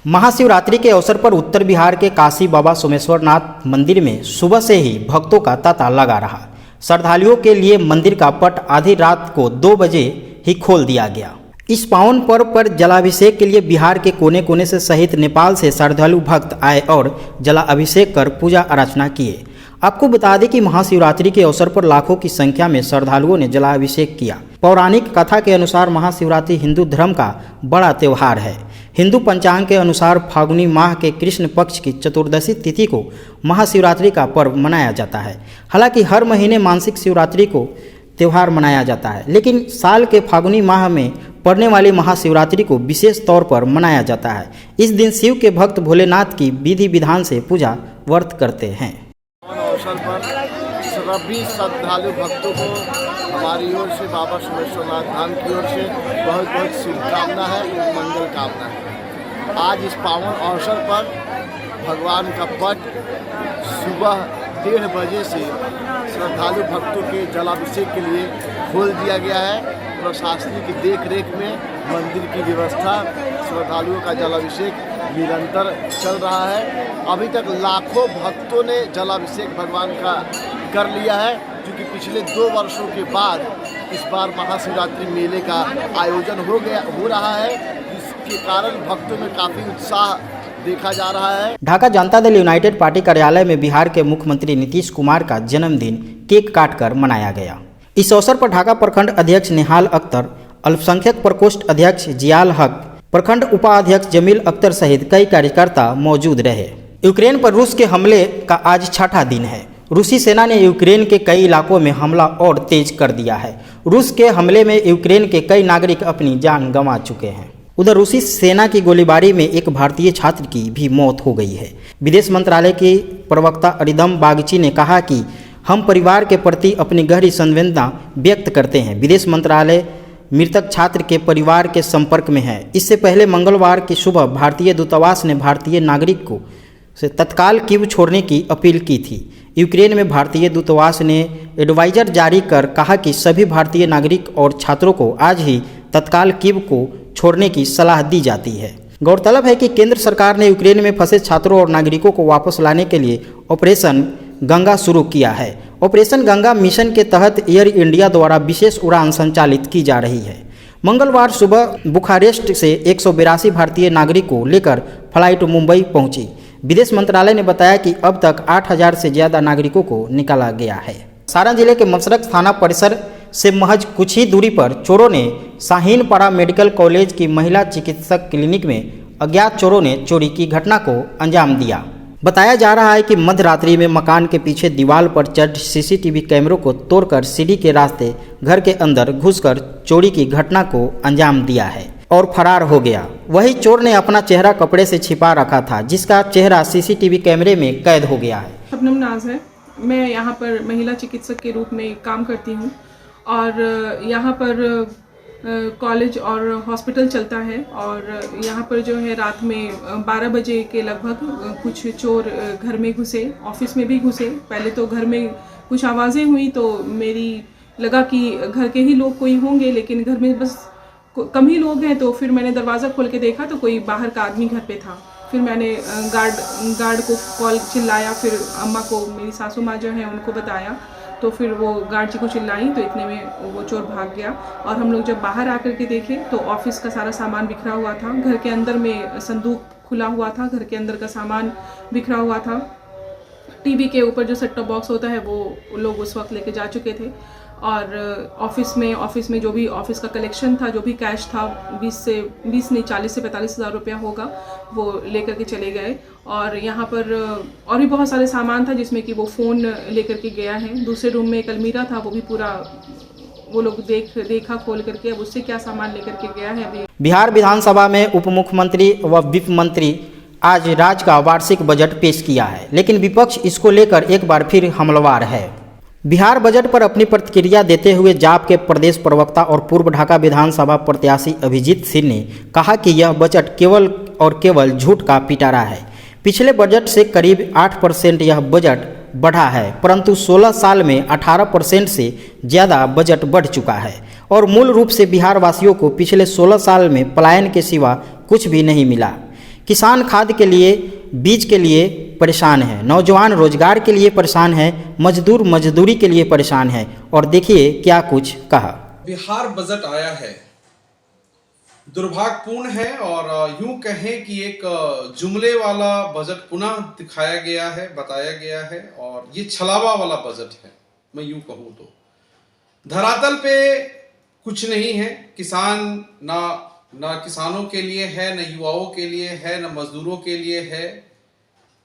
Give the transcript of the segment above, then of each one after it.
महाशिवरात्रि के अवसर पर उत्तर बिहार के काशी बाबा सोमेश्वरनाथ मंदिर में सुबह से ही भक्तों का तांता लगा रहा। श्रद्धालुओं के लिए मंदिर का पट आधी रात को 2 बजे ही खोल दिया गया। इस पावन पर्व पर जलाभिषेक के लिए बिहार के कोने कोने से सहित नेपाल से श्रद्धालु भक्त आए और जलाभिषेक कर पूजा अर्चना किए। आपको बता दें कि महाशिवरात्रि के अवसर पर लाखों की संख्या में श्रद्धालुओं ने जलाभिषेक किया। पौराणिक कथा के अनुसार महाशिवरात्रि हिंदू धर्म का बड़ा त्यौहार है। हिंदू पंचांग के अनुसार फाल्गुनी माह के कृष्ण पक्ष की चतुर्दशी तिथि को महाशिवरात्रि का पर्व मनाया जाता है। हालांकि हर महीने मासिक शिवरात्रि को त्यौहार मनाया जाता है, लेकिन साल के फाल्गुनी माह में पड़ने वाली महाशिवरात्रि को विशेष तौर पर मनाया जाता है। इस दिन शिव के भक्त भोलेनाथ की विधि विधान से पूजा व्रत करते हैं। अवसर पर सभी श्रद्धालु भक्तों को हमारी ओर से बाबा सोमेश्वरनाथ धाम की ओर से बहुत बहुत शुभकामना है, मंगल कामना है। आज इस पावन अवसर पर भगवान का पट सुबह 1:30 बजे से श्रद्धालु भक्तों के जलाभिषेक के लिए खोल दिया गया है। प्रशासन की देख-रेख में मंदिर की व्यवस्था, श्रद्धालुओं का जलाभिषेक निरंतर चल रहा है। अभी तक लाखों भक्तों ने जलाभिषेक भगवान का कर लिया है, क्योंकि पिछले 2 वर्षों के बाद इस बार महाशिवरात्रि मेले का आयोजन हो रहा है। इसके कारण भक्तों में काफ़ी उत्साह देखा जा रहा है। ढाका जनता दल यूनाइटेड पार्टी कार्यालय में बिहार के मुख्यमंत्री नीतीश कुमार का जन्मदिन केक काटकर मनाया गया। इस अवसर पर ढाका प्रखंड अध्यक्ष निहाल अख्तर, अल्पसंख्यक प्रकोष्ठ अध्यक्ष जियाल हक, प्रखंड उपाध्यक्ष जमील अख्तर सहित कई कार्यकर्ता मौजूद रहे। यूक्रेन पर रूस के हमले का आज 6ठा दिन है। रूसी सेना ने यूक्रेन के कई इलाकों में हमला और तेज कर दिया है। रूस के हमले में यूक्रेन के कई नागरिक अपनी जान गंवा चुके हैं। उधर रूसी सेना की गोलीबारी में एक भारतीय छात्र की भी मौत हो गई है। विदेश मंत्रालय के प्रवक्ता अरिदम बागची ने कहा कि हम परिवार के प्रति अपनी गहरी संवेदना व्यक्त करते हैं। विदेश मंत्रालय मृतक छात्र के परिवार के संपर्क में है। इससे पहले मंगलवार की सुबह भारतीय दूतावास ने भारतीय नागरिक को से तत्काल कीव छोड़ने की अपील की थी। यूक्रेन में भारतीय दूतावास ने एडवाइजर जारी कर कहा कि सभी भारतीय नागरिक और छात्रों को आज ही तत्काल कीव को छोड़ने की सलाह दी जाती है। गौरतलब है कि केंद्र सरकार ने यूक्रेन में फंसे छात्रों और नागरिकों को वापस लाने के लिए ऑपरेशन गंगा शुरू किया है। ऑपरेशन गंगा मिशन के तहत एयर इंडिया द्वारा विशेष उड़ान संचालित की जा रही है। मंगलवार सुबह बुखारेस्ट से 182 भारतीय नागरिकों को लेकर फ्लाइट मुंबई पहुंची। विदेश मंत्रालय ने बताया कि अब तक 8000 से ज़्यादा नागरिकों को निकाला गया है। सारण जिले के मसरक थाना परिसर से महज कुछ ही दूरी पर चोरों ने शाहीनपाड़ा मेडिकल कॉलेज की महिला चिकित्सक क्लिनिक में अज्ञात चोरों ने चोरी की घटना को अंजाम दिया। बताया जा रहा है कि मध्य रात्रि में मकान के पीछे दीवार पर चढ़ सीसीटीवी कैमरों को तोड़कर सीढ़ी के रास्ते घर के अंदर घुसकर चोरी की घटना को अंजाम दिया है और फरार हो गया। वही चोर ने अपना चेहरा कपड़े से छिपा रखा था, जिसका चेहरा सीसीटीवी कैमरे में कैद हो गया है। शबनम नाज है। मैं यहाँ पर महिला चिकित्सक के रूप में काम करती हूँ और यहाँ पर कॉलेज और हॉस्पिटल चलता है। और यहाँ पर जो है रात में 12 बजे के लगभग कुछ चोर घर में घुसे, ऑफिस में भी घुसे। पहले तो घर में कुछ आवाज़ें हुई तो मेरी लगा कि घर के ही लोग कोई होंगे, लेकिन घर में बस कम ही लोग हैं। तो फिर मैंने दरवाज़ा खोल के देखा तो कोई बाहर का आदमी घर पे था। फिर मैंने गार्ड को कॉल चिल्लाया, फिर अम्मा को, मेरी सासू माँ जो है उनको बताया, तो फिर वो गार्ड जी को चिल्लाई तो इतने में वो चोर भाग गया। और हम लोग जब बाहर आकर के देखे तो ऑफिस का सारा सामान बिखरा हुआ था, घर के अंदर में संदूक खुला हुआ था, घर के अंदर का सामान बिखरा हुआ था। टीवी के ऊपर जो सेट टॉप बॉक्स होता है वो लोग उस वक्त लेके जा चुके थे। और ऑफिस में जो भी ऑफिस का कलेक्शन था, जो भी कैश था 40 से 45 हज़ार रुपया होगा, वो लेकर के चले गए। और यहाँ पर और भी बहुत सारे सामान था, जिसमें कि वो फ़ोन लेकर के गया है। दूसरे रूम में एक अलमीरा था, वो भी पूरा वो लोग देखा खोल करके, अब उससे क्या सामान लेकर के गया है। अभी बिहार विधानसभा में उप मुख्यमंत्री व वित्त मंत्री आज राज्य का वार्षिक बजट पेश किया है, लेकिन विपक्ष इसको लेकर एक बार फिर हमलावर है। बिहार बजट पर अपनी प्रतिक्रिया देते हुए जाप के प्रदेश प्रवक्ता और पूर्व ढाका विधानसभा प्रत्याशी अभिजीत सिंह ने कहा कि यह बजट केवल और केवल झूठ का पिटारा है। पिछले बजट से करीब 8% यह बजट बढ़ा है, परंतु 16 साल में 18% से ज़्यादा बजट बढ़ चुका है और मूल रूप से बिहार वासियों को पिछले 16 साल में पलायन के सिवा कुछ भी नहीं मिला। किसान खाद के लिए, बीज के लिए परेशान है, नौजवान रोजगार के लिए परेशान है, मजदूर मजदूरी के लिए परेशान है। और देखिए क्या कुछ कहा। बिहार बजट आया है, दुर्भाग्यपूर्ण है और यूं कहें कि एक जुमले वाला बजट पुनः दिखाया गया है, बताया गया है और ये छलावा वाला बजट है। मैं यूं कहूं तो धरातल पे कुछ नहीं है। किसान ना किसानों के लिए है, न युवाओं के लिए है, न मजदूरों के लिए है,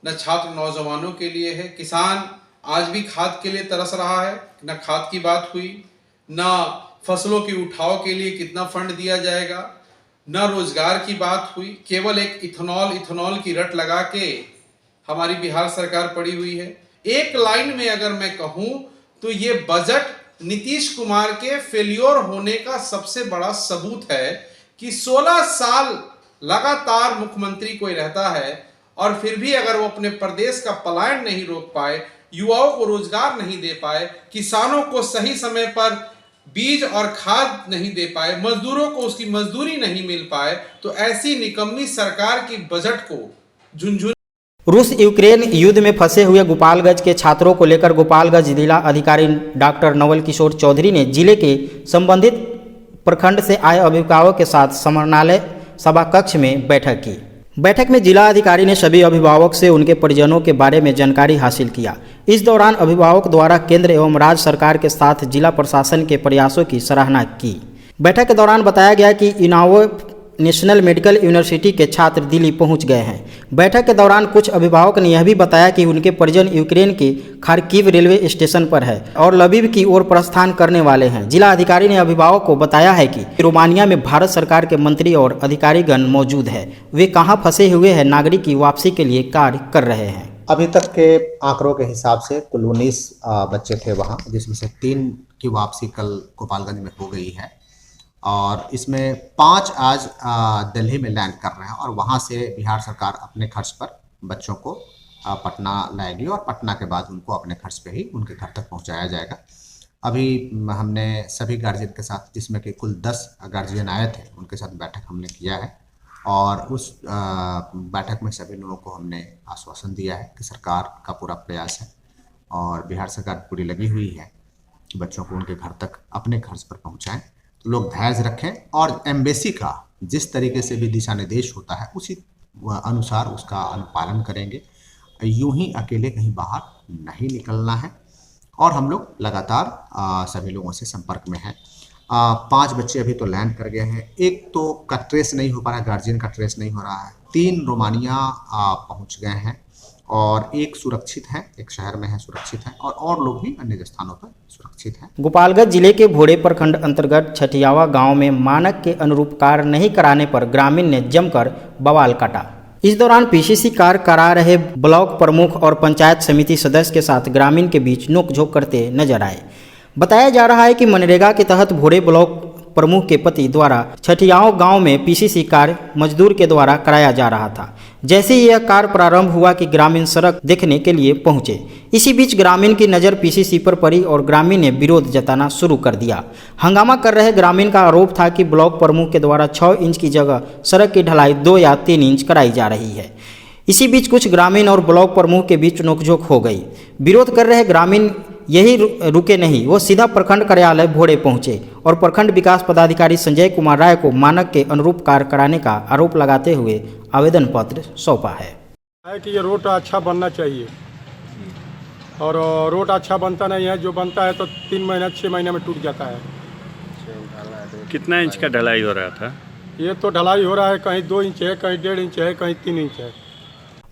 न छात्र नौजवानों के लिए है। किसान आज भी खाद के लिए तरस रहा है, न खाद की बात हुई, न फसलों के उठाव के लिए कितना फंड दिया जाएगा, न रोजगार की बात हुई। केवल एक इथेनॉल की रट लगा के हमारी बिहार सरकार पड़ी हुई है। एक लाइन में अगर मैं कहूं तो ये बजट नीतीश कुमार के फेल्योर होने का सबसे बड़ा सबूत है कि 16 साल लगातार मुख्यमंत्री कोई रहता है और फिर भी अगर वो अपने प्रदेश का पलायन नहीं रोक पाए, युवाओं को रोजगार नहीं दे पाए, किसानों को सही समय पर बीज और खाद नहीं दे पाए, मजदूरों को उसकी मजदूरी नहीं मिल पाए, तो ऐसी निकम्मी सरकार की बजट को झुनझुन। रूस यूक्रेन युद्ध में फंसे हुए गोपालगंज के छात्रों को लेकर गोपालगंज जिला अधिकारी डॉक्टर नवल किशोर चौधरी ने जिले के संबंधित प्रखंड से आए अभिभावकों के साथ समरणालय सभा कक्ष में बैठक की। बैठक में जिला अधिकारी ने सभी अभिभावक से उनके परिजनों के बारे में जानकारी हासिल किया। इस दौरान अभिभावक द्वारा केंद्र एवं राज्य सरकार के साथ जिला प्रशासन के प्रयासों की सराहना की। बैठक के दौरान बताया गया कि इनावो नेशनल मेडिकल यूनिवर्सिटी के छात्र दिल्ली पहुंच गए हैं। बैठक के दौरान कुछ अभिभावक ने यह भी बताया कि उनके परिजन यूक्रेन के खार्किव रेलवे स्टेशन पर है और लवीव की ओर प्रस्थान करने वाले हैं। जिला अधिकारी ने अभिभावक को बताया है कि रोमानिया में भारत सरकार के मंत्री और अधिकारीगण मौजूद है। वे कहां फंसे हुए हैं, नागरिक की वापसी के लिए कार्य कर रहे हैं। अभी तक के आंकड़ों के हिसाब से कुल 19 बच्चे थे वहाँ, जिसमें से 3 की वापसी कल गोपालगंज में हो गई है और इसमें 5 आज दिल्ली में लैंड कर रहे हैं और वहाँ से बिहार सरकार अपने खर्च पर बच्चों को पटना लाएगी और पटना के बाद उनको अपने खर्च पे ही उनके घर तक पहुँचाया जाएगा। अभी हमने सभी गार्जियन के साथ, जिसमें कि कुल 10 गार्जियन आए थे, उनके साथ बैठक हमने किया है और उस बैठक में सभी लोगों को हमने आश्वासन दिया है कि सरकार का पूरा प्रयास है और बिहार सरकार पूरी लगी हुई है कि बच्चों को उनके घर तक अपने खर्च पर पहुँचाएँ। लोग धैर्य रखें और एम्बेसी का जिस तरीके से भी दिशा निर्देश होता है उसी अनुसार उसका अनुपालन करेंगे। यूं ही अकेले कहीं बाहर नहीं निकलना है और हम लोग लगातार सभी लोगों से संपर्क में हैं। 5 बच्चे अभी तो लैंड कर गए हैं, एक तो का ट्रेस नहीं हो पा रहा है, गार्जियन का ट्रेस नहीं हो रहा है, 3 रोमानिया पहुंच गए हैं और एक सुरक्षित है, एक शहर में है सुरक्षित है और लोग भी अन्य स्थानों पर सुरक्षित हैं। गोपालगंज जिले के भोड़े प्रखंड अंतर्गत छठियावा गांव में मानक के अनुरूप कार्य नहीं कराने पर ग्रामीण ने जमकर बवाल काटा। इस दौरान पीसीसी कार्य करा रहे ब्लॉक प्रमुख और पंचायत समिति सदस्य के साथ ग्रामीण के बीच नोकझोंक करते नजर आए। बताया जा रहा है कि मनरेगा के तहत भोड़े ब्लॉक प्रमुख के पति द्वारा छठियाव गांव में पीसीसी कार्य मजदूर के द्वारा कराया जा रहा था। जैसे ही यह कार्य प्रारंभ हुआ कि ग्रामीण सड़क देखने के लिए पहुंचे। इसी बीच ग्रामीण की नज़र पीसीसी पर पड़ी और ग्रामीण ने विरोध जताना शुरू कर दिया। हंगामा कर रहे ग्रामीण का आरोप था कि ब्लॉक प्रमुख के द्वारा 6 इंच की जगह सड़क की ढलाई 2 या 3 इंच कराई जा रही है। इसी बीच कुछ ग्रामीण और ब्लॉक प्रमुख के बीच नोकझोंक हो गई। विरोध कर रहे ग्रामीण यही रुके नहीं, वो सीधा प्रखंड कार्यालय भोड़े पहुंचे और प्रखंड विकास पदाधिकारी संजय कुमार राय को मानक के अनुरूप कार्य कराने का आरोप लगाते हुए आवेदन पत्र सौंपा है कि ये रोड अच्छा बनना चाहिए और रोड अच्छा बनता नहीं है, जो बनता है तो 3 महीना 6 महीने में टूट जाता है। कितना इंच का ढलाई हो रहा था? ये तो ढलाई हो रहा है, कहीं 2 इंच है, कहीं 1.5 इंच है, कहीं 3 इंच है।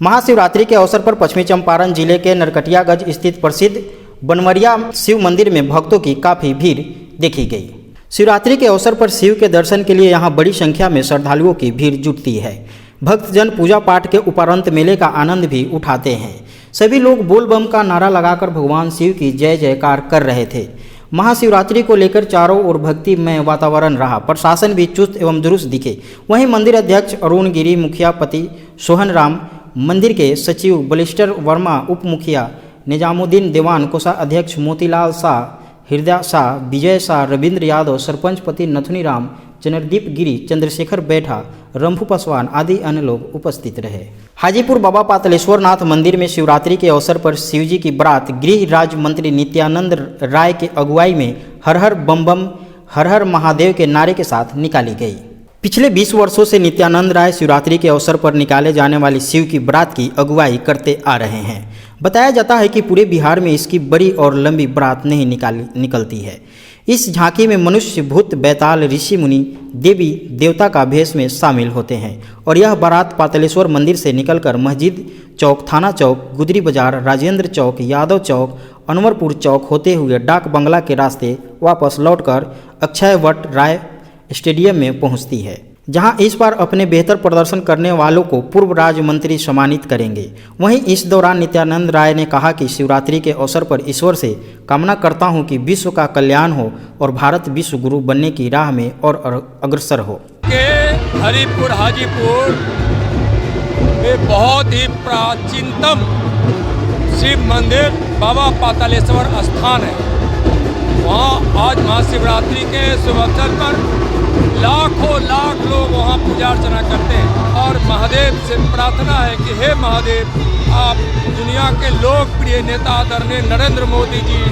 महाशिवरात्रि के अवसर पर पश्चिमी चंपारण जिले के नरकटियागंज स्थित प्रसिद्ध बनमरिया शिव मंदिर में भक्तों की काफ़ी भीड़ देखी गई। शिवरात्रि के अवसर पर शिव के दर्शन के लिए यहां बड़ी संख्या में श्रद्धालुओं की भीड़ जुटती है। भक्तजन पूजा पाठ के उपरांत मेले का आनंद भी उठाते हैं। सभी लोग बोल बम का नारा लगाकर भगवान शिव की जय जयकार कर रहे थे। महाशिवरात्रि को लेकर चारों ओर भक्तिमय वातावरण रहा। प्रशासन भी चुस्त एवं दुरुस्त दिखे। वहीं मंदिर अध्यक्ष अरुण गिरी, मुखिया पति सोहन राम, मंदिर के सचिव बलिस्टर वर्मा, उप मुखिया निजामुद्दीन देवान, कोषाध्यक्ष मोतीलाल शाह, हृदय शाह, विजय शाह, रविंद्र यादव, सरपंच पति नथुनी राम, चंद्रदीप गिरी, चंद्रशेखर बैठा, रंभू पासवान आदि अन्य लोग उपस्थित रहे। हाजीपुर बाबा पातालेश्वरनाथ मंदिर में शिवरात्रि के अवसर पर शिवजी की बारात गृह राज्य मंत्री नित्यानंद राय के अगुवाई में हर हर बम बम हर हर महादेव के नारे के साथ निकाली गई। पिछले 20 वर्षों से नित्यानंद राय शिवरात्रि के अवसर पर निकाले जाने वाली शिव की बारात की अगुवाई करते आ रहे हैं। बताया जाता है कि पूरे बिहार में इसकी बड़ी और लंबी बारात नहीं निकलती है। इस झांकी में मनुष्य, भूत, बैताल, ऋषि मुनि, देवी देवता का भेष में शामिल होते हैं और यह बारात पातालेश्वर मंदिर से निकलकर मस्जिद चौक, थाना चौक, गुदरी बाजार, राजेंद्र चौक, यादव चौक, अनवरपुर चौक होते हुए डाक बंगला के रास्ते वापस लौटकर अक्षय वट राय स्टेडियम में पहुंचती है, जहां इस बार अपने बेहतर प्रदर्शन करने वालों को पूर्व राज्य मंत्री सम्मानित करेंगे। वहीं इस दौरान नित्यानंद राय ने कहा कि शिवरात्रि के अवसर पर ईश्वर से कामना करता हूं कि विश्व का कल्याण हो और भारत विश्व गुरु बनने की राह में और अग्रसर हो। हरिपुर हाजीपुर में बहुत ही प्राचीनतम शिव मंदिर बाबा पातालेश्वर स्थान है। वहाँ आज महाशिवरात्रि के शुभ अवसर पर लाखों लाख लोग वहाँ पूजा अर्चना करते हैं और महादेव से प्रार्थना है कि हे महादेव, आप दुनिया के लोकप्रिय नेता आदरणीय नरेंद्र मोदी जी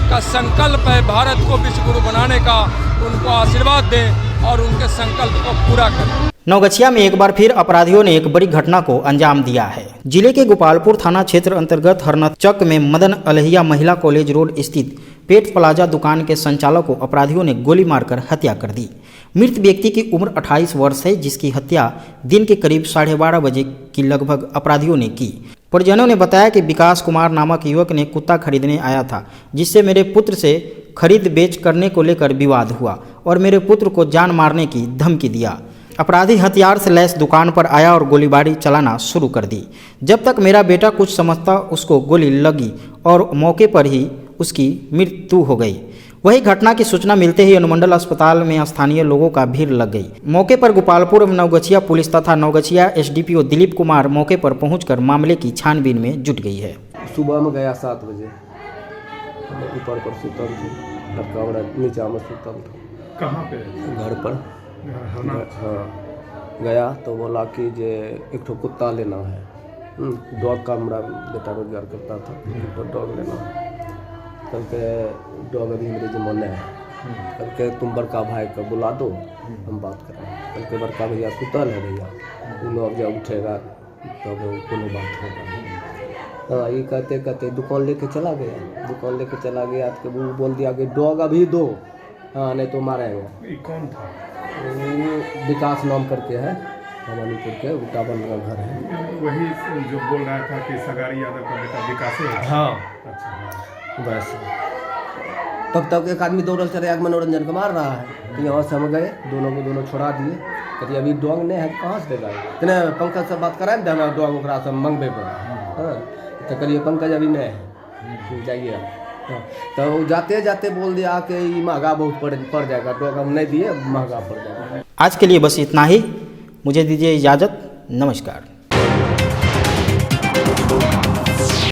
का संकल्प है भारत को विश्व गुरु बनाने का, उनको आशीर्वाद दें और उनके संकल्प को पूरा करें। नवगछिया में एक बार फिर अपराधियों ने एक बड़ी घटना को अंजाम दिया है। जिले के गोपालपुर थाना क्षेत्र अंतर्गत हरनचक में मदन अलहिया महिला कॉलेज रोड स्थित पेट प्लाजा दुकान के संचालक को अपराधियों ने गोली मारकर हत्या कर दी। मृत व्यक्ति की उम्र 28 वर्ष है, जिसकी हत्या दिन के करीब 12:30 बजे की लगभग अपराधियों ने की। परिजनों ने बताया कि विकास कुमार नामक युवक ने कुत्ता खरीदने आया था, जिससे मेरे पुत्र से खरीद बेच करने को लेकर विवाद हुआ और मेरे पुत्र को जान मारने की धमकी दिया। अपराधी हथियार से लैस दुकान पर आया और गोलीबारी चलाना शुरू कर दी। जब तक मेरा बेटा कुछ समझता उसको गोली लगी और मौके पर ही उसकी मृत्यु हो गई। वही घटना की सूचना मिलते ही अनुमंडल अस्पताल में स्थानीय लोगों का भीड़ लग गई। मौके पर गोपालपुर एवं नवगछिया पुलिस तथा नवगछिया एसडीपीओ दिलीप कुमार मौके पर पहुंचकर मामले की छानबीन में जुट गई है। सुबह में गया 7 बजे, ऊपर पर सुतल थी, कमरा नीचा में सुतल था। कहाँ पे? घर पर। हाँ, गया तो बोला कि जे एक ठो कुत्ता लेना है। डॉग का मेरा बेटा रोजगार करता था, तो डॉग लेना है। करके डॉग अभी मेरे ज़माने है, करके तुम बड़का भाई को बुला दो, हम बात करें। करके बड़का भैया सुतल है, भैया वो अब जब उठेगा तो कोनो बात होगा। हाँ, ये कहते कहते दुकान लेके चला गया। दुकान लेके चला गया तो वो बोल दिया कि डॉग अभी दो, हाँ नहीं तो मारेंगे। कौन था? विकास नाम करके है, भवानीपुर के उटावन का घर है। वही जो बोल रहा था कि सगारी यादव का बेटा विकास है। हाँ, अच्छा, बस तब तक एक आदमी दौड़ल चले आग मनोरंजन को मार रहा है। तो यहाँ से हम गए, दोनों को दोनों छोड़ा दिए। कहते अभी डॉग नहीं है, कहाँ से देगा? इतने पंकज से बात कराए ना, हमारा डॉग ओकरा से मंगबे पर। हाँ, तो करिए पंकज अभी नहीं है, जाइए। हाँ, तो वो जाते जाते बोल दिया कि ये महंगा बहुत पड़ जाएगा, डॉग हम नहीं दिए, महंगा पड़ जाएगा। आज के लिए बस इतना ही, मुझे दीजिए इजाज़त, नमस्कार।